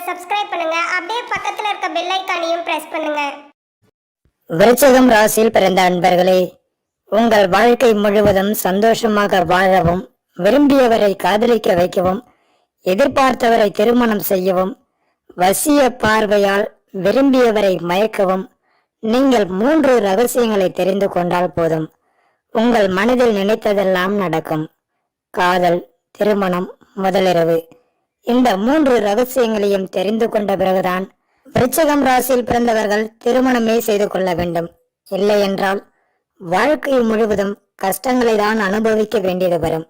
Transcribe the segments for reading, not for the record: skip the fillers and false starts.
Subscribe பண்ணுங்க. அப்படியே பக்கத்துல இருக்க பெல் ஐகானையும் பிரஸ் பண்ணுங்க. விருச்சிகம் ராசியில் பிறந்த அன்பர்களே, உங்கள் வாழ்க்கை முழுவதும் சந்தோஷமாக வாழவும், விரும்பியவரை காதலிக்க வைக்கவும், எதிர்பார்த்தவரை திருமணம் செய்யவும், வசிய பார்வையால் விரும்பியவரை மயக்கவும் நீங்கள் 3 ரகசியங்களை தெரிந்து கொண்டால் போதும். உங்கள் மனதில் நினைத்ததெல்லாம் நடக்கும். காதல், திருமணம், முதலிரவு. இந்த 3 ரகசியங்களையும் தெரிந்து கொண்ட பிறகுதான் விருச்சிகம் ராசியில் பிறந்தவர்கள் திருமணமே செய்து கொள்ள வேண்டும். இல்லை என்றால் வாழ்க்கை முழுவதும் கஷ்டங்களை தான் அனுபவிக்க வேண்டியது வரும்.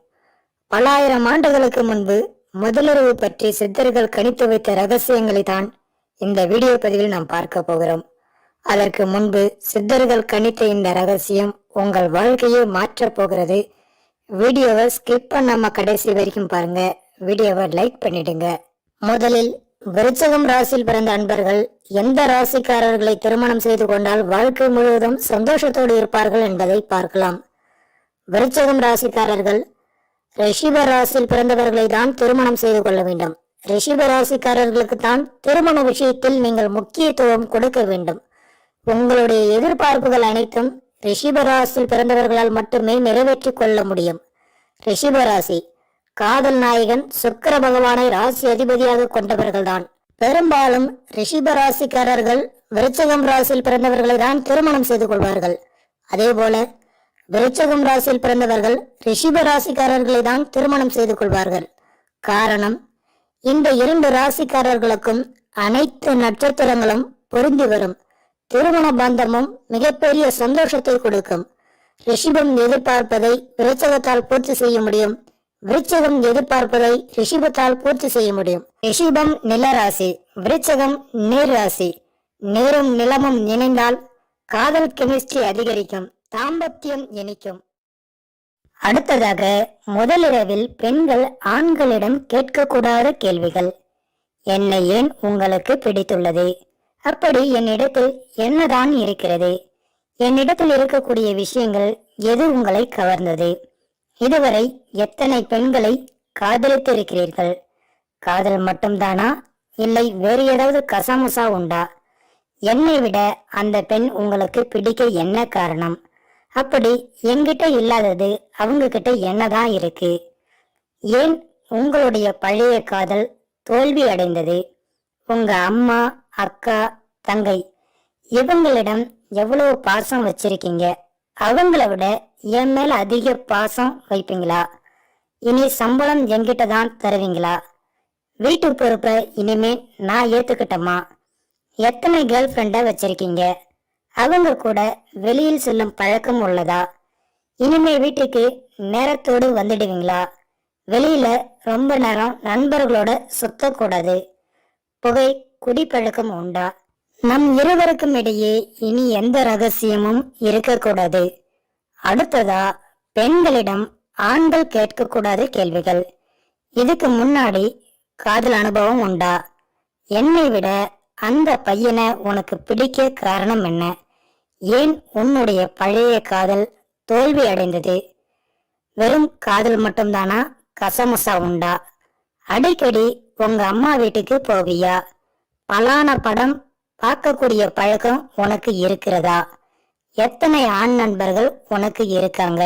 பல ஆயிரம் ஆண்டுகளுக்கு முன்பு முதலிரவு பற்றி சித்தர்கள் கணித்து வைத்த ரகசியங்களை தான் இந்த வீடியோ பதிவில் நாம் பார்க்க போகிறோம். அதற்கு முன்பு சித்தர்கள் கணித்த இந்த ரகசியம் உங்கள் வாழ்க்கையை மாற்றப் போகிறது. வீடியோவை ஸ்கிப் பண்ணாம கடைசி வரைக்கும் பாருங்க. வீடியோவை லைக் பண்ணிடுங்க. முதலில் விருச்சிகம் ராசியில் பிறந்த அன்பர்கள் எந்த ராசிக்காரர்களை திருமணம் செய்து கொண்டால் வாழ்க்கை முழுவதும் சந்தோஷத்தோடு இருப்பார்கள் என்பதை பார்க்கலாம். விருச்சிகம் ராசிக்காரர்கள் ரிஷப ராசியில் பிறந்தவர்களை தான் திருமணம் செய்து கொள்ள வேண்டும். ரிஷப ராசிக்காரர்களுக்கு தான் திருமண விஷயத்தில் நீங்கள் முக்கியத்துவம் கொடுக்க வேண்டும். உங்களுடைய எதிர்பார்ப்புகள் அனைத்தும் ரிஷப ராசியில் பிறந்தவர்களால் மட்டுமே நிறைவேற்றிக் கொள்ள முடியும். ரிஷப ராசி காதல் நாயகன் சுக்கிர பகவானை ராசி அதிபதியாக கொண்டவர்கள்தான். பெரும்பாலும் ரிஷப ராசிக்காரர்கள் விருச்சிகம் ராசியில் பிறந்தவர்களை தான் திருமணம் செய்து கொள்வார்கள். அதே போல விருச்சிகம் ராசியில் பிறந்தவர்கள் ரிஷப ராசிக்காரர்களை தான் திருமணம் செய்து கொள்வார்கள். காரணம், இந்த 2 ராசிக்காரர்களுக்கும் அனைத்து நட்சத்திரங்களும் பொருந்தி வரும். திருமண பந்தமும் மிகப்பெரிய சந்தோஷத்தை கொடுக்கும். ரிஷபம் எதிர்பார்ப்பதை விருச்சகத்தால் பூர்த்தி செய்ய முடியும். விருச்சகம் எதிர்பார்ப்பதை ரிஷபத்தால் பூர்த்தி செய்ய முடியும். ரிஷபம் நிலராசி, விருச்சகம் நீர் ராசி. நீரும் நிலமும் இணைந்தால் காதல் கெமிஸ்ட்ரி அதிகரிக்கும், தாம்பத்தியம் இனிக்கும். அடுத்ததாக முதலிரவில் பெண்கள் ஆண்களிடம் கேட்கக்கூடாத கேள்விகள். என்னை ஏன் உங்களுக்கு பிடித்துள்ளது? அப்படி என்னிடத்தில் என்னதான் இருக்கிறது? என்னிடத்தில் இருக்கக்கூடிய விஷயங்கள் எது உங்களை கவர்ந்தது? இதுவரை எத்தனை பெண்களை காதலித்து இருக்கிறீர்கள்? காதல் மட்டும்தானா, இல்லை வேறு ஏதாவது கசமுசா உண்டா? என்னை விட அந்த பெண் உங்களுக்கு பிடிக்க என்ன காரணம்? அப்படி என்கிட்ட இல்லாதது அவங்க கிட்ட என்னதான் இருக்கு? ஏன் உங்களுடைய பழைய காதல் தோல்வி அடைந்தது? உங்க அம்மா, அக்கா, தங்கை இவங்களிடம் எவ்வளவு பாசம் வச்சிருக்கீங்க? அவங்கள விட என் மேல அதிக பாசம் வைப்பீங்களா? இனி சம்பளம் என்கிட்ட தான் தருவீங்களா? வீட்டு பொறுப்பை இனிமே நான் ஏத்துக்கிட்டமா? எத்தனை கேர்ள் ஃப்ரெண்டை வச்சிருக்கீங்க? அவங்க கூட வெளியில் செல்லும் பழக்கம் உள்ளதா? இனிமே வீட்டுக்கு நேரத்தோடு வந்துடுவீங்களா? வெளியில ரொம்ப நேரம் நண்பர்களோட சுத்தக்கூடாது. புகை, குடிப்பழக்கம் உண்டா? நம் இருவருக்கும் இடையே இனி எந்த ரகசியமும் இருக்கக்கூடாது. அடுத்ததா, பெண்களிடம் ஆண்கள் கேட்கக்கூடாத கேள்விகள். இதுக்கு முன்னாடி காதல் அனுபவம் உண்டா? என்னை விட அந்த பையனை உனக்கு பிடிக்க காரணம் என்ன? ஏன் உன்னுடைய பழைய காதல் தோல்வி அடைந்தது? வெறும் காதல் மட்டும்தானா, கசமுசா உண்டா? அடிக்கடி உங்க அம்மா வீட்டுக்கு போவியா? பலான படம் பார்க்கக்கூடிய பழக்கம் உனக்கு இருக்கிறதா? எத்தனை ஆண் நண்பர்கள் உனக்கு இருக்காங்க?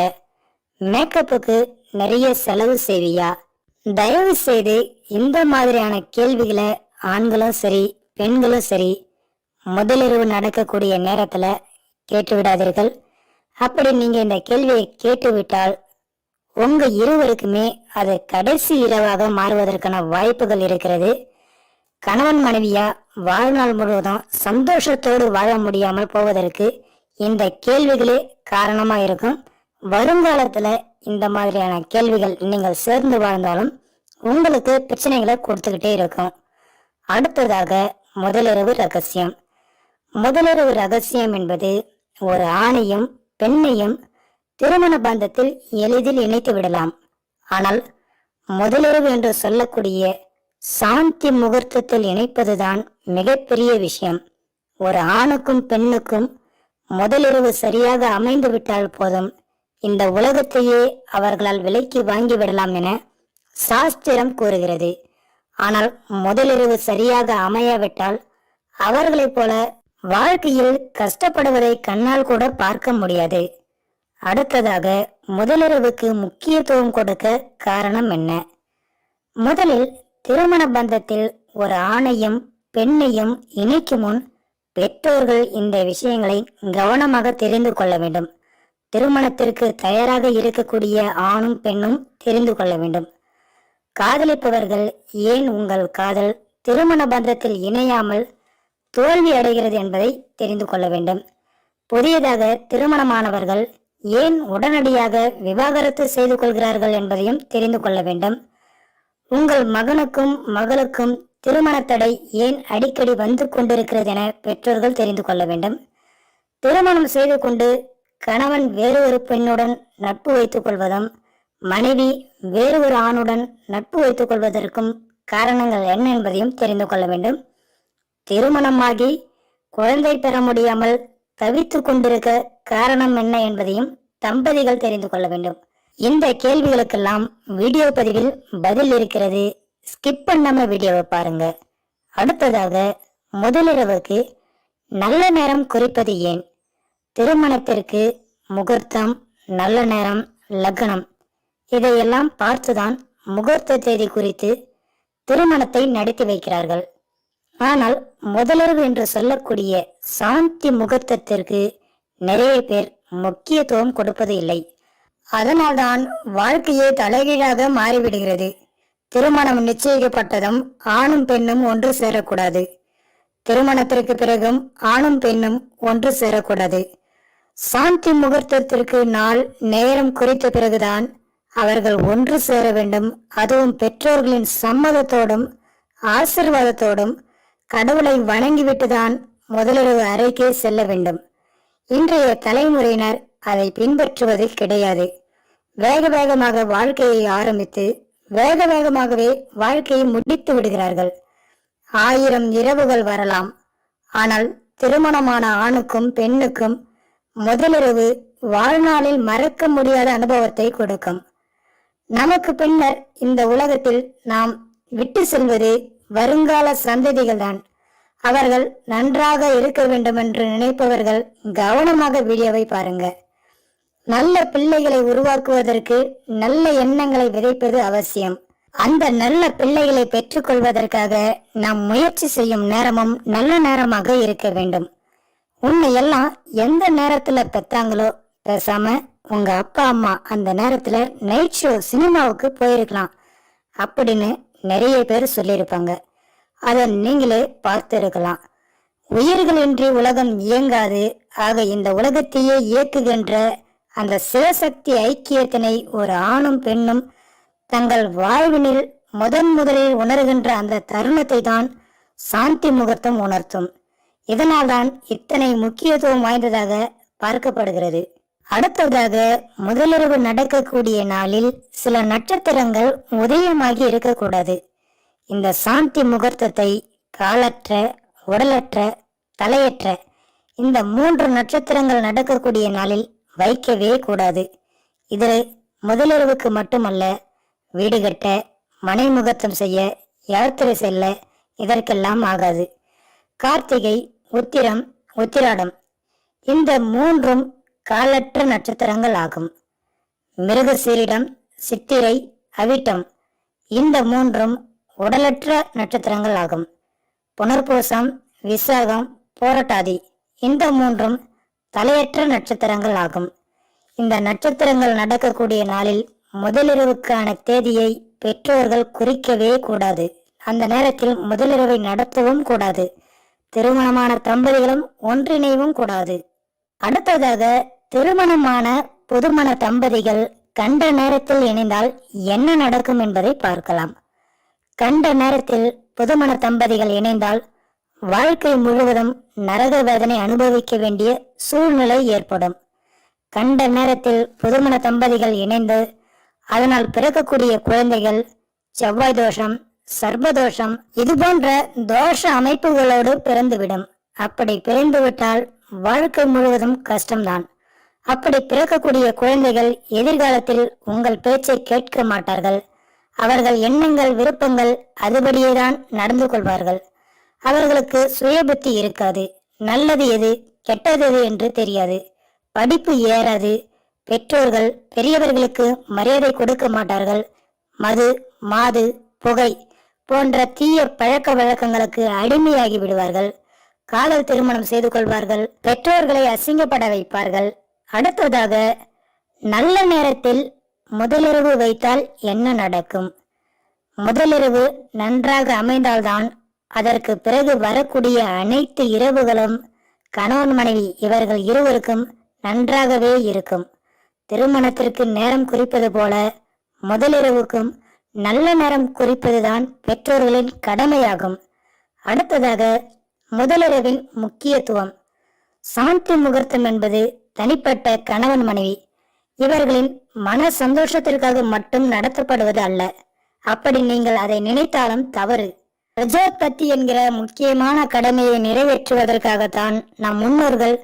மேக்கப்புக்கு நிறைய செலவு செய்வியா? தயவு செய்து இந்த மாதிரியான கேள்விகளை ஆண்களும் சரி பெண்களும் சரி முதலிரவு நடக்கக்கூடிய நேரத்துல கேட்டு விடாதீர்கள். அப்படி நீங்க இந்த கேள்வியை கேட்டுவிட்டால் உங்க இருவருக்குமே அது கடைசி இரவாக மாறுவதற்கான வாய்ப்புகள் இருக்கிறது. கணவன் மனைவியா வாழ்நாள் முழுவதும் சந்தோஷத்தோடு வாழ முடியாமல் போவதற்கு இந்த கேள்விகளே காரணமா இருக்கும். வருங்காலத்துல இந்த மாதிரியான கேள்விகள் நீங்கள் சேர்ந்து வாழ்ந்தாலும் உங்களுக்கு பிரச்சனைகளை கொடுத்துக்கிட்டே இருக்கும். அடுத்ததாக, முதலிரவு ரகசியம். முதலிரவு ரகசியம் என்பது ஒரு ஆணையும் பெண்ணையும் திருமண பந்தத்தில் எளிதில் இணைத்து விடலாம். ஆனால் முதலிரவு என்று சொல்லக்கூடிய சாந்தி முகூர்த்தத்தில் இணைப்பதுதான் மிகப்பெரிய விஷயம். ஒரு ஆணுக்கும் பெண்ணுக்கும் முதலிரவு சரியாக அமைந்து விட்டால் போதும், இந்த உலகத்தையே அவர்களால் விலைக்கு வாங்கி விடலாம் என சாஸ்திரம் கூறுகிறது. ஆனால் முதலிரவு சரியாக அமையாவிட்டால் அவர்களைப் போல வாழ்க்கையில் கஷ்டப்படுவதை கண்ணால் கூட பார்க்க முடியாது. அடுத்ததாக முதலிரவுக்கு முக்கியத்துவம் கொடுக்க காரணம் என்ன? முதலில் திருமண பந்தத்தில் ஒரு ஆணையும் பெண்ணையும் இணைக்கும் முன் பெற்றோர்கள் இந்த விஷயங்களை கவனமாக தெரிந்து கொள்ள வேண்டும். திருமணத்திற்கு தயாராக இருக்கக்கூடிய ஆணும் பெண்ணும் தெரிந்து கொள்ள வேண்டும். காதலிப்பவர்கள் ஏன் உங்கள் காதல் திருமண பந்தத்தில் இணையாமல் தோல்வி அடைகிறது என்பதை தெரிந்து கொள்ள வேண்டும். புதியதாக திருமணமானவர்கள் ஏன் உடனடியாக விவாகரத்து செய்து கொள்கிறார்கள் என்பதையும் தெரிந்து கொள்ள வேண்டும். உங்கள் மகனுக்கும் மகளுக்கும் திருமண தடை ஏன் அடிக்கடி வந்து கொண்டிருக்கிறது என பெற்றோர்கள் தெரிந்து கொள்ள வேண்டும். திருமணம் செய்து கொண்டு கணவன் வேறு ஒரு பெண்ணுடன் நட்பு வைத்துக் கொள்வதும் மனைவி வேறு ஒரு ஆணுடன் நட்பு வைத்துக் கொள்வதற்கும் காரணங்கள் என்ன என்பதையும் தெரிந்து கொள்ள வேண்டும். திருமணமாகி குழந்தை பெற முடியாமல் தவித்துக் கொண்டிருக்க காரணம் என்ன என்பதையும் தம்பதிகள் தெரிந்து கொள்ள வேண்டும். இந்த கேள்விகளுக்கெல்லாம் வீடியோ பதிவில் பதில் இருக்கிறது. ஸ்கிப் பண்ணாம வீடியோவை பாருங்க. அடுத்ததாக முதலிரவுக்கு நல்ல நேரம் குறிப்பது ஏன்? திருமணத்திற்கு முகூர்த்தம், நல்ல நேரம், லக்னம் இதையெல்லாம் பார்த்துதான் முகூர்த்த தேதி குறித்து திருமணத்தை நடத்தி வைக்கிறார்கள். ஆனால் முதலிரவு என்று சொல்லக்கூடிய சாந்தி முகூர்த்தத்திற்கு நிறைய பேர் முக்கியத்துவம் கொடுப்பது இல்லை. அதனால்தான் வாழ்க்கையே தலைகீழாக மாறிவிடுகிறது. திருமணம் நிச்சயிக்கப்பட்டதும் ஆணும் பெண்ணும் ஒன்று சேரக்கூடாது. திருமணத்திற்கு பிறகும் ஆணும் பெண்ணும் ஒன்று சேரக்கூடாது. சாந்தி முகூர்த்தத்திற்கு நாள் நேரம் குறித்த பிறகுதான் அவர்கள் ஒன்று சேர வேண்டும். அதுவும் பெற்றோர்களின் சம்மதத்தோடும் ஆசீர்வாதத்தோடும் கடவுளை வணங்கிவிட்டுதான் முதலிரவு அறைக்கே செல்ல வேண்டும். இன்றைய தலைமுறையினர் அதை பின்பற்றுவது கிடையாது. வேக வேகமாக வாழ்க்கையை ஆரம்பித்து வேக வேகமாகவே வாழ்க்கையை முடித்து விடுகிறார்கள். 1000 இரவுகள் வரலாம். ஆனால் திருமணமான ஆணுக்கும் பெண்ணுக்கும் முதலிரவு வாழ்நாளில் மறக்க முடியாத அனுபவத்தை கொடுக்கும். நமக்கு பின்னர் இந்த உலகத்தில் நாம் விட்டு செல்வது வருங்கால சந்ததிகள் தான். அவர்கள் நன்றாக இருக்க வேண்டும் என்று நினைப்பவர்கள் கவனமாக வீடியோவை பாருங்க. நல்ல பிள்ளைகளை உருவாக்குவதற்கு நல்ல எண்ணங்களை விதைப்பது அவசியம். அந்த நல்ல பிள்ளைகளை பெற்றுக்கொள்வதற்காக நாம் முயற்சி செய்யும் நேரமும் நல்ல நேரமாக இருக்க வேண்டும். உன்னை எல்லாம் எந்த நேரத்துல பெத்தாங்களோ பேசாம உங்க அப்பா அம்மா அந்த நேரத்துல நைட் ஷோ சினிமாவுக்கு போயிருக்கலாம் அப்படின்னு நிறைய பேர் சொல்லியிருப்பாங்க. அதை நீங்களே பார்த்து இருக்கலாம். உயிர்களின்றி உலகம் இயங்காது. ஆக இந்த உலகத்தையே இயக்குகின்ற அந்த சிவசக்தி ஐக்கியத்தினை ஒரு ஆணும் பெண்ணும் தங்கள் வாழ்வினில் முதலில் உணர்கின்ற அந்த தருணத்தை தான் சாந்தி முகூர்த்தம் உணர்த்தும். இதனால்தான் இத்தனை முக்கியத்துவம் வாய்ந்ததாக பார்க்கப்படுகிறது. அடுத்ததாக முதலிரவு நடக்கக்கூடிய நாளில் சில நட்சத்திரங்கள் உதயமாகி இருக்கக்கூடாது. இந்த சாந்தி முகூர்த்தத்தை காலற்ற, உடலற்ற, தலையற்ற இந்த 3 நட்சத்திரங்கள் நடக்கக்கூடிய நாளில் வைக்கவே கூடாது. இது முதலிரவுக்கு மட்டுமல்ல, வீடு கட்ட, மனை முகூர்த்தம் செய்ய, யாத்திரை செல்ல இதற்கெல்லாம் ஆகாது. கார்த்திகை, உத்திரம், உத்திராடம் இந்த 3ம் காலற்ற நட்சத்திரங்கள் ஆகும். மிருகசீரிடம், சித்திரை, அவிட்டம் இந்த 3ம் உடலற்ற நட்சத்திரங்கள் ஆகும். புனர்பூசம், விசாகம், போராட்டாதி இந்த 3ம் தலையற்ற நட்சத்திரங்கள் ஆகும். இந்த நட்சத்திரங்கள் நடக்கக்கூடிய நாளில் முதலிரவுக்கான தேதியை பெற்றோர்கள் குறிக்கவே கூடாது. அந்த நேரத்தில் முதலிரவை நடத்தவும் கூடாது. திருமணமான தம்பதிகளும் ஒன்றிணைவும் கூடாது. அடுத்ததாக திருமணமான புதுமண தம்பதிகள் கண்ட நேரத்தில் இணைந்தால் என்ன நடக்கும் என்பதை பார்க்கலாம். கண்ட நேரத்தில் புதுமண தம்பதிகள் இணைந்தால் வாழ்க்கை முழுவதும் நரக வேதனை அனுபவிக்க வேண்டிய சூழ்நிலை ஏற்படும். கண்ட நேரத்தில் புதுமண தம்பதிகள் இணைந்து அதனால் பிறக்கக்கூடிய குழந்தைகள் செவ்வாய் தோஷம், சர்ப்பதோஷம் இது போன்ற தோஷ அமைப்புகளோடு பிறந்துவிடும். அப்படி பிறந்துவிட்டால் வாழ்க்கை முழுவதும் கஷ்டம்தான். அப்படி பிறக்கக்கூடிய குழந்தைகள் எதிர்காலத்தில் உங்கள் பேச்சை கேட்க மாட்டார்கள். அவர்கள் எண்ணங்கள் விருப்பங்கள் அதுபடியேதான் நடந்து கொள்வார்கள். அவர்களுக்கு சுய புத்தி இருக்காது. நல்லது எது கெட்டது எது என்று தெரியாது. படிப்பு ஏறாது. பெற்றோர்கள் பெரியவர்களுக்கு மரியாதை கொடுக்க மாட்டார்கள். மது மாது புகை போன்ற தீய பழக்க வழக்கங்களுக்கு அடிமையாகி விடுவார்கள். காதல் திருமணம் செய்து கொள்வார்கள். பெற்றோர்களை அசிங்கப்பட வைப்பார்கள். அடுத்ததாக, நல்ல நேரத்தில் முதலிரவு வைத்தால் என்ன நடக்கும்? முதலிரவு நன்றாக அமைந்தால்தான் அதற்கு பிறகு வரக்கூடிய அனைத்து இரவுகளும் கணவன் மனைவி இவர்கள் இருவருக்கும் நன்றாகவே இருக்கும். திருமணத்திற்கு நேரம் குறிப்பது போல முதலிரவுக்கும் நல்ல நேரம் குறிப்பதுதான் பெற்றோர்களின் கடமையாகும். அடுத்ததாக, முதலிரவின் முக்கியத்துவம். சாந்தி முகூர்த்தம் என்பது தனிப்பட்ட கணவன் மனைவி இவர்களின் மன சந்தோஷத்திற்காக மட்டும் நடத்தப்படுவது அல்ல. அப்படி நீங்கள் அதை நினைத்தாலும் தவறு. பிரஜாபதி என்கிற முக்கியமான கடமையை நிறைவேற்றுவதற்காகத்தான் நம் முன்னோர்கள்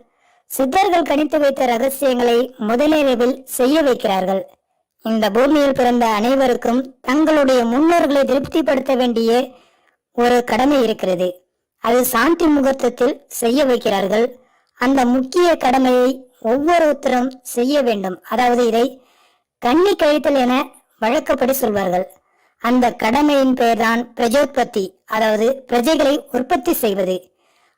சித்தர்கள் கணித்து வைத்த ரகசியங்களை முதலிரவில் செய்ய வைக்கிறார்கள். இந்த பூமியில் பிறந்த அனைவருக்கும் தங்களுடைய முன்னோர்களை திருப்திப்படுத்த வேண்டிய ஒரு கடமை இருக்கிறது. அது சாந்தி முகூர்த்தத்தில் செய்ய வைக்கிறார்கள். அந்த முக்கிய கடமையை ஒவ்வொருத்தரும் செய்ய வேண்டும். அதாவது இதை கன்னி கழித்தல் என வழக்கப்படி சொல்வார்கள். அந்த கடமையின் பெயர்தான் பிரஜோத்பத்தி, அதாவது பிரஜைகளை உற்பத்தி செய்வது.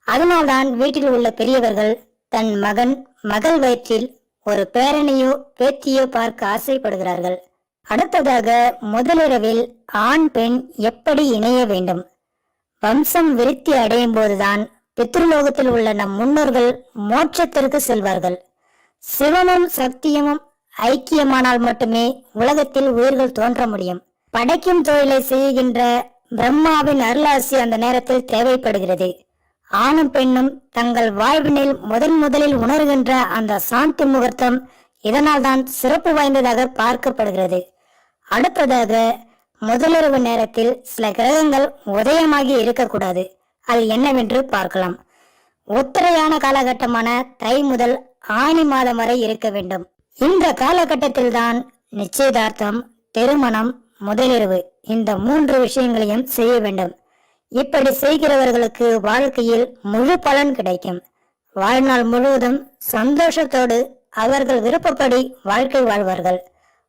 அதனால்தான் வீட்டில் உள்ள பெரியவர்கள் தன் மகன் மகள் வயிற்றில் ஒரு பேரனையோ பேத்தியோ பார்க்க ஆசைப்படுகிறார்கள். அடுத்ததாக, முதலிரவில் ஆண் பெண் எப்படி இணைய வேண்டும்? வம்சம் விருத்தி அடையும் போதுதான் பித்ருலோகத்தில் உள்ள நம் முன்னோர்கள் மோட்சத்திற்கு செல்வார்கள். சிவமும் சக்தியமும் ஐக்கியமானால் மட்டுமே உலகத்தில் உயிர்கள் தோன்ற முடியும். படைக்கும் தொழிலை செய்கின்ற பிரம்மாவின் அருளாசி அந்த நேரத்தில் தேவைப்படுகிறது. ஆணும் பெண்ணும் தங்கள் வாழ்வினில் முதலில் உணர்கின்ற அந்த சாந்தி முகூர்த்தம் இதனால் தான் சிறப்பு வாய்ந்ததாக பார்க்கப்படுகிறது. அடுத்ததாக, முதலிரவு நேரத்தில் சில கிரகங்கள் உதயமாகி இருக்கக்கூடாது. அது என்னவென்று பார்க்கலாம். உத்தரையான காலகட்டமான தை முதல் ஆனி மாதம் வரை இருக்க வேண்டும். இந்த காலகட்டத்தில் தான் நிச்சயதார்த்தம், திருமணம், முதலிரவு இந்த 3 விஷயங்களையும் செய்ய வேண்டும். இப்படி செய்கிறவர்களுக்கு வாழ்க்கையில் முழு பலன் கிடைக்கும். வாழ்நாள் முழுவதும் சந்தோஷத்தோடு அவர்கள் விருப்பப்படி வாழ்க்கை வாழ்வார்கள்.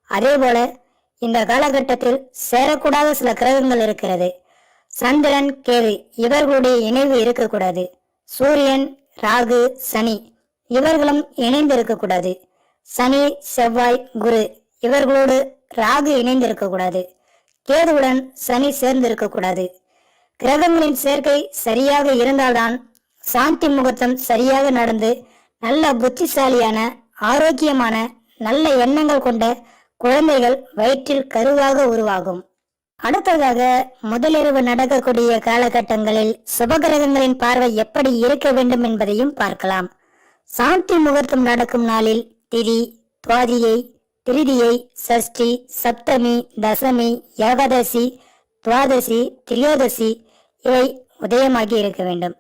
அதேபோல இந்த காலகட்டத்தில் சேரக்கூடாத சில கிரகங்கள் இருக்கிறது. சந்திரன், கேது இவர்களுடைய இணைவு இருக்கக்கூடாது. சூரியன், ராகு, சனி இவர்களும் இணைந்து இருக்கக்கூடாது. சனி, செவ்வாய், குரு இவர்களோடு ராகு இணைந்து இருக்கக்கூடாது. கேதுவுடன் சனி சேர்ந்து இருக்கக்கூடாது. கிரகங்களின் சேர்க்கை சரியாக இருந்தால்தான் சாந்தி முகூர்த்தம் சரியாக நடந்து நல்ல புத்திசாலியான, ஆரோக்கியமான, நல்ல எண்ணங்கள் கொண்ட குழந்தைகள் வயிற்றில் கருவாக உருவாகும். அடுத்ததாக, முதலிரவு நடக்கக்கூடிய காலகட்டங்களில் சுபகிரகங்களின் பார்வை எப்படி இருக்க வேண்டும் என்பதையும் பார்க்கலாம். சாந்தி முகூர்த்தம் நடக்கும் நாளில் திதி, துவாதியை, திருதியை, சஷ்டி, சப்தமி, தசமி, ஏகாதசி, துவாதசி, திரியோதசி இவை உதயமாகி இருக்க வேண்டும்.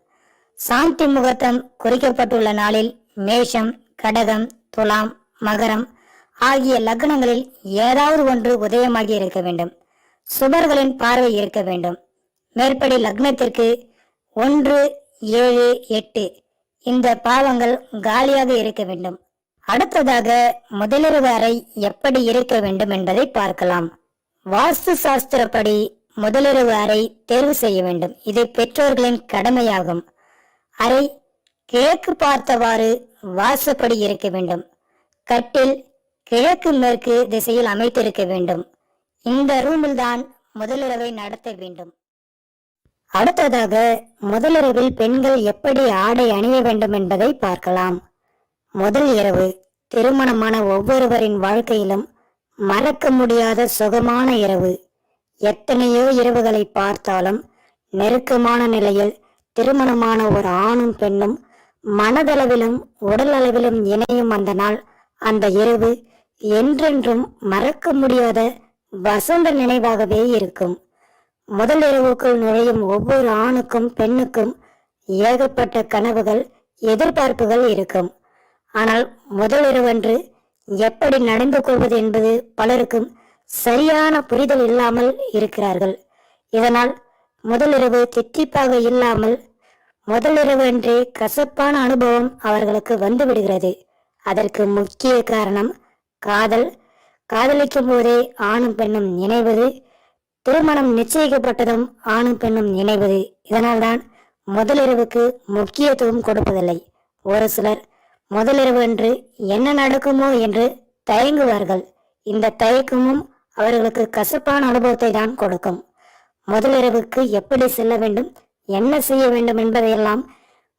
சாந்தி முகூர்த்தம் குறிக்கப்பட்டுள்ள நாளில் மேஷம், கடகம், துலாம், மகரம் ஆகிய லக்னங்களில் ஏதாவது ஒன்று உதயமாகி இருக்க வேண்டும். சுபர்களின் பார்வை இருக்க வேண்டும். மேற்படி லக்னத்திற்கு 1, 7, 8 இந்த பாவங்கள் காலியாக இருக்க வேண்டும். அடுத்ததாக, முதலிரவு அறை எப்படி இருக்க வேண்டும் என்பதை பார்க்கலாம். வாஸ்து சாஸ்திரப்படி முதலிரவு அறை தேர்வு செய்ய வேண்டும். இது பெற்றோர்களின் கடமையாகும். அறை கிழக்கு பார்த்தவாறு வாசப்படி இருக்க வேண்டும். கட்டில் கிழக்கு மேற்கு திசையில் அமைத்திருக்க வேண்டும். இந்த ரூமில் தான் முதலிரவை நடத்த வேண்டும். அடுத்ததாக, முதலிரவில் பெண்கள் எப்படி ஆடை அணிய வேண்டும் என்பதை பார்க்கலாம். முதல் இரவு திருமணமான ஒவ்வொருவரின் வாழ்க்கையிலும் மறக்க முடியாத சுகமான இரவு. எத்தனையோ இரவுகளை பார்த்தாலும் நெருக்கமான நிலையில் திருமணமான ஒரு ஆணும் பெண்ணும் மனதளவிலும் உடல் அளவிலும் இணையும் அந்த நாள், அந்த இரவு என்றென்றும் மறக்க முடியாத வசந்த நினைவாகவே இருக்கும். முதல் இரவுக்குள் நுழையும் ஒவ்வொரு ஆணுக்கும் பெண்ணுக்கும் ஏகப்பட்ட கனவுகள், எதிர்பார்ப்புகள் இருக்கும். ஆனால் முதல் இரவன்று எப்படி நடந்து கொள்வது என்பது பலருக்கும் சரியான புரிதல் இல்லாமல் இருக்கிறார்கள். இதனால் முதலிரவு தித்திப்பாக இல்லாமல் முதலிரவு அன்றே கசப்பான அனுபவம் அவர்களுக்கு வந்து விடுகிறது. அதற்கு முக்கிய காரணம் காதல். காதலிக்கும் போதே ஆணும் பெண்ணும் இணைவது, திருமணம் நிச்சயிக்கப்பட்டதும் ஆணும் பெண்ணும் இணைவது. இதனால்தான் முதலிரவுக்கு முக்கியத்துவம் கொடுப்பதில்லை. ஒரு சிலர் முதலிரவு அன்று என்ன நடக்குமோ என்று தயங்குவார்கள். இந்த தயக்கமும் அவர்களுக்கு கசப்பான அனுபவத்தை தான் கொடுக்கும். முதலிரவுக்கு எப்படி செல்ல வேண்டும், என்ன செய்ய வேண்டும் என்பதையெல்லாம்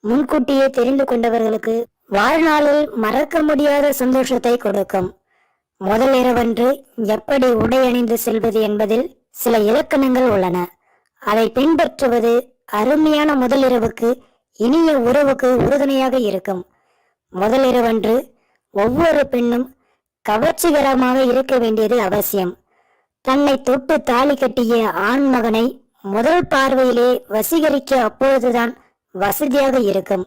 முன்கூட்டியே தெரிந்து கொண்டவர்களுக்கு வாழ்நாளில் மறக்க முடியாத சந்தோஷத்தை கொடுக்கும். முதல் இரவன்று எப்படி உடை அணிந்து செல்வது என்பதில் சில இலக்கணங்கள் உள்ளன. அதை பின்பற்றுவது அருமையான முதலிரவுக்கு, இனிய உறவுக்கு உறுதுணையாக இருக்கும். முதலிரவன்று ஒவ்வொரு பெண்ணும் கவர்ச்சிகரமாக இருக்க வேண்டியது அவசியம். தன்னை தொட்டு தாலி கட்டிய ஆண் மகனை முதல் பார்வையிலே வசீகரிக்க அப்பொழுதுதான் வசதியாக இருக்கும்.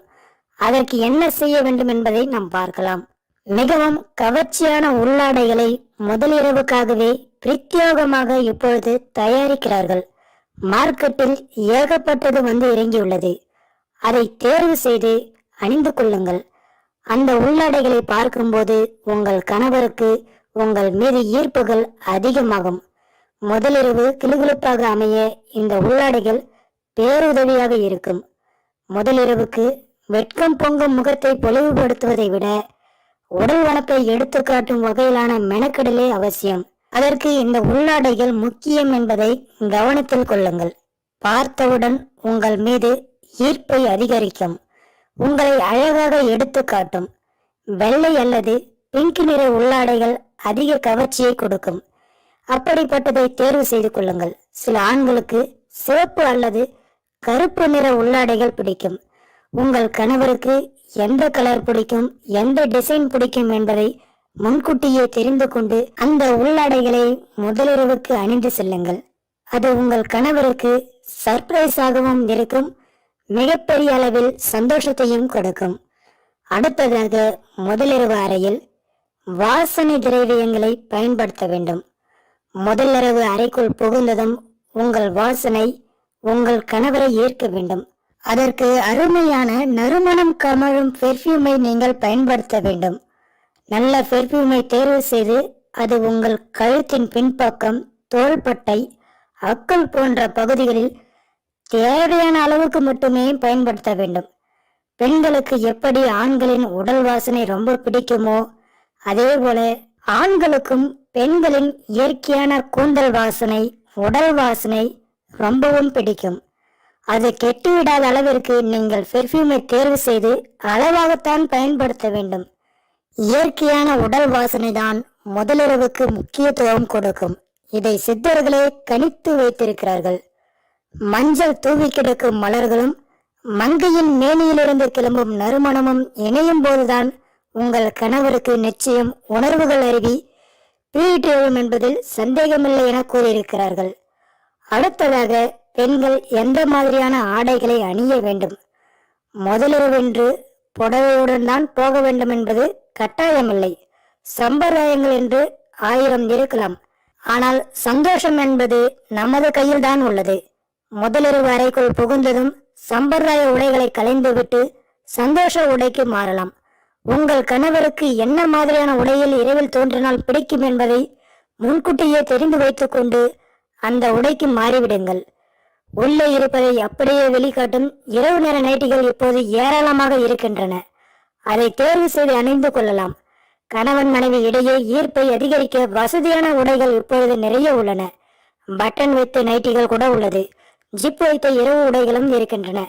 அதற்கு என்ன செய்ய வேண்டும் என்பதை நாம் பார்க்கலாம். மிகவும் கவர்ச்சியான உள்ளாடைகளை முதலிரவுக்காகவே பிரத்யேகமாக இப்பொழுது தயாரிக்கிறார்கள். மார்க்கெட்டில் ஏகப்பட்டது வந்து இறங்கியுள்ளது. அதை தேர்வு செய்து அணிந்து கொள்ளுங்கள். அந்த உள்ளாடைகளை பார்க்கும்போது உங்கள் கணவருக்கு உங்கள் மீது ஈர்ப்புகள் அதிகமாகும். முதலிரவு கிளுகிளுப்பாக அமைய இந்த உள்ளாடைகள் பேருதவியாக இருக்கும். முதலிரவுக்கு வெட்கம் பொங்கும் முகத்தை பொலிவுபடுத்துவதை விட உடல் வனப்பை எடுத்து காட்டும் வகையிலான மெனக்கெடலே அவசியம். அதற்கு இந்த உள்ளாடைகள் முக்கியம் என்பதை கவனத்தில் கொள்ளுங்கள். பார்த்தவுடன் உங்கள் மீது ஈர்ப்பை அதிகரிக்கும், உங்களை அழகாக எடுத்து காட்டும். வெள்ளை அல்லது பிங்க் நிற உள்ளாடைகள் அதிக கவர்ச்சியை கொடுக்கும். அப்படிப்பட்டதை தேர்வு செய்து கொள்ளுங்கள். சில ஆண்களுக்கு சிவப்பு அல்லது கருப்பு நிற உள்ளாடைகள் பிடிக்கும். உங்கள் கணவருக்கு எந்த கலர் பிடிக்கும், எந்த டிசைன் பிடிக்கும் என்பதை முன்கூட்டியே தெரிந்து கொண்டு அந்த உள்ளாடைகளை முதலிரவுக்கு அணிந்து செல்லுங்கள். அது உங்கள் கணவருக்கு சர்ப்ரைஸாகவும் இருக்கும், மிகப்பெரிய அளவில் சந்தோஷத்தையும் கொடுக்கும். அடுத்ததாக முதலிரவு அறையில் வாசனை திரவியங்களை பயன்படுத்த வேண்டும். முதலிரவு அறைக்குள் புகுந்ததும் உங்கள் வாசனை உங்கள் கணவரை ஈர்க்க வேண்டும். அதற்கு அருமையான நறுமணம் கமழும் பெர்ஃப்யூமை நீங்கள் பயன்படுத்த வேண்டும். நல்ல பெர்ஃப்யூமை தேர்வு செய்து அது உங்கள் கழுத்தின் பின்பக்கம், தோள்பட்டை, அக்கல் போன்ற பகுதிகளில் தேவையான அளவுக்கு மட்டுமே பயன்படுத்த வேண்டும். பெண்களுக்கு எப்படி ஆண்களின் உடல் வாசனை ரொம்ப பிடிக்குமோ அதே போல ஆண்களுக்கும் பெண்களின் இயற்கையான கூந்தல் வாசனை, உடல் வாசனை ரொம்பவும் பிடிக்கும். அது கெட்டுவிடாத அளவிற்கு நீங்கள் பெர்ஃப்யூமை தேர்வு செய்து அளவாகத்தான் பயன்படுத்த வேண்டும். இயற்கையான உடல் வாசனை தான் முதலிரவுக்கு முக்கியத்துவம் கொடுக்கும். இதை சித்தர்களே கணித்து வைத்திருக்கிறார்கள். மஞ்சள் தூவி கிடக்கும் மலர்களும் மங்கையின் மேனியிலிருந்து கிளம்பும் நறுமணமும் இணையும் போதுதான் உங்கள் கணவருக்கு நிச்சயம் உணர்வுகள் அருவி பீரிட்டு எழும் என்பதில் சந்தேகமில்லை என கூறியிருக்கிறார்கள். அடுத்ததாக பெண்கள் எந்த மாதிரியான ஆடைகளை அணிய வேண்டும்? முதலிரவென்று புடவையுடன் தான் போக வேண்டும் என்பது கட்டாயமில்லை. சம்பிரதாயங்கள் என்று 1000 இருக்கலாம். ஆனால் சந்தோஷம் என்பது நமது கையில் தான் உள்ளது. முதலிரவு அறைக்குள் புகுந்ததும் சம்பிரதாய உடைகளை களைந்துவிட்டு சந்தோஷ உடைக்கு மாறலாம். உங்கள் கணவருக்கு என்ன மாதிரியான உடையில் இரவில் தோன்றினால் பிடிக்கும் என்பதை முன்கூட்டியே தெரிந்து வைத்துக் கொண்டு அந்த உடைக்கு மாறிவிடுங்கள். உள்ளே இருப்பதை அப்படியே வெளிக்காட்டும் இரவு நேர நைட்டிகள் இப்போது ஏராளமாக இருக்கின்றன. அதை தேர்வு செய்து அணிந்து கொள்ளலாம். கணவன் மனைவி இடையே ஈர்ப்பை அதிகரிக்க வசதியான உடைகள் இப்பொழுது நிறைய உள்ளன. பட்டன் வைத்த நைட்டிகள் கூட உள்ளது. ஜிப் வைத்த இரவு உடைகளும் இருக்கின்றன.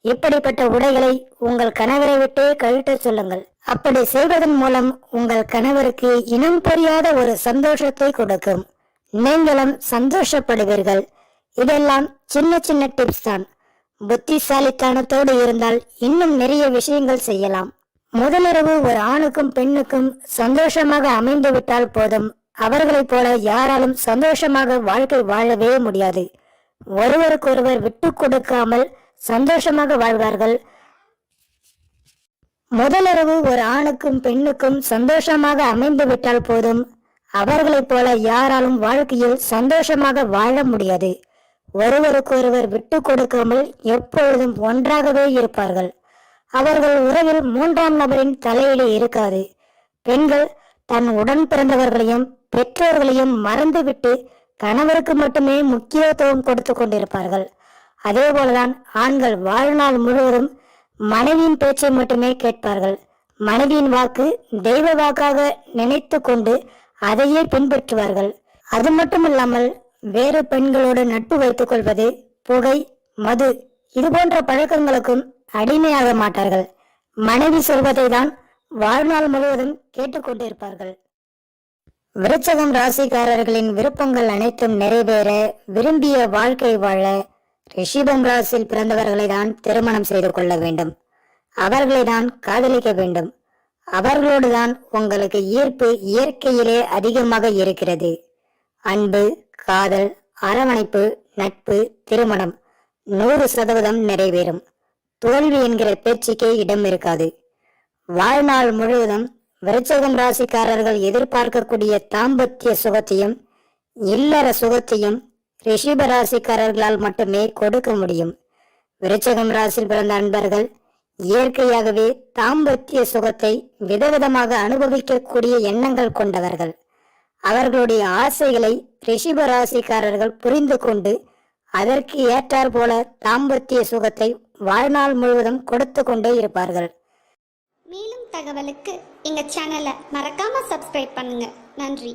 இப்படிப்பட்ட உடைகளை உங்கள் கணவரை விட்டே கழட்ட சொல்லுங்கள். அப்படி செய்வதன் மூலம் உங்கள் கணவருக்கு இனம் புரியாத ஒரு சந்தோஷத்தை கொடுக்கும். நீங்களும் சந்தோஷப்படுவீர்கள். இதெல்லாம் சின்ன சின்ன டிப்ஸ் தான். புத்திசாலித்தனத்தோடு இருந்தால் இன்னும் நிறைய விஷயங்கள் செய்யலாம். முதலிரவு ஒரு ஆணுக்கும் பெண்ணுக்கும் சந்தோஷமாக அமைந்து விட்டால் போதும். அவர்களைப் போல யாராலும் சந்தோஷமாக வாழ்க்கை வாழவே முடியாது. ஒருவருக்கொருவர் விட்டு கொடுக்காமல் சந்தோஷமாக வாழ்வார்கள். முதலிரவு ஒரு ஆணுக்கும் பெண்ணுக்கும் சந்தோஷமாக அமைந்து விட்டால் போதும். அவர்களைப் போல யாராலும் வாழ்க்கையில் சந்தோஷமாக வாழ முடியாது. ஒருவருக்கொருவர் விட்டு கொடுக்காமல் எப்பொழுதும் ஒன்றாகவே இருப்பார்கள். அவர்கள் உறவில் மூன்றாம் நபரின் தலையீடு இருக்காது. பெண்கள் தன் உடன் பிறந்தவர்களையும் பெற்றோர்களையும் மறந்துவிட்டு கணவருக்கு மட்டுமே முக்கியத்துவம் கொடுத்து கொண்டிருப்பார்கள். அதே போலதான் ஆண்கள் வாழ்நாள் முழுவதும் மனைவியின் பேச்சை மட்டுமே கேட்பார்கள். மனைவியின் வாக்கு தெய்வ வாக்காக நினைத்து கொண்டு அதையே பின்பற்றுவார்கள். அது மட்டுமில்லாமல் வேறு பெண்களோடு நட்பு வைத்துக் கொள்வது, புகை, மது இது போன்ற பழக்கங்களுக்கும் அடிமையாக மாட்டார்கள். மனைவி சொல்வதை தான் வாழ்நாள் முழுவதும் கேட்டுக்கொண்டிருப்பார்கள். விருச்சகம் ராசிக்காரர்களின் விருப்பங்கள் அனைத்தும் நிறைவேற, விரும்பிய வாழ்க்கை வாழ ரிஷிபம் ராசியில் பிறந்தவர்களை தான் திருமணம் செய்து கொள்ள வேண்டும். அவர்களை தான் காதலிக்க வேண்டும். அவர்களோடு தான் உங்களுக்கு ஈர்ப்பு இயற்கையிலே அதிகமாக இருக்கிறது. அன்பு, காதல், அரவணைப்பு, நட்பு, திருமணம் 100% நிறைவேறும். தோல்வி என்கிற பேச்சுக்கே இடம் இருக்காது. வாழ்நாள் முழுவதும் விருச்சகம் ராசிக்காரர்கள் எதிர்பார்க்கக்கூடிய தாம்பத்திய சுகத்தையும் இல்லற சுகத்தையும் ரிஷிப ராசிக்காரர்களால் மட்டுமே கொடுக்க முடியும். விருச்சகம் ராசியில் பிறந்த அன்பர்கள் இயற்கையாகவே தாம்பத்திய சுகத்தை விதவிதமாக அனுபவிக்கக்கூடிய எண்ணங்கள் கொண்டவர்கள். அவர்களுடைய ஆசைகளை ரிஷிப ராசிக்காரர்கள் புரிந்து கொண்டு அதற்கு ஏற்றார் போல தாம்பத்திய சுகத்தை வாழ்நாள் முழுவதும் கொடுத்து கொண்டே இருப்பார்கள். மேலும் தகவலுக்கு எங்க சேனலை மறக்காம சப்ஸ்கிரைப் பண்ணுங்க. நன்றி.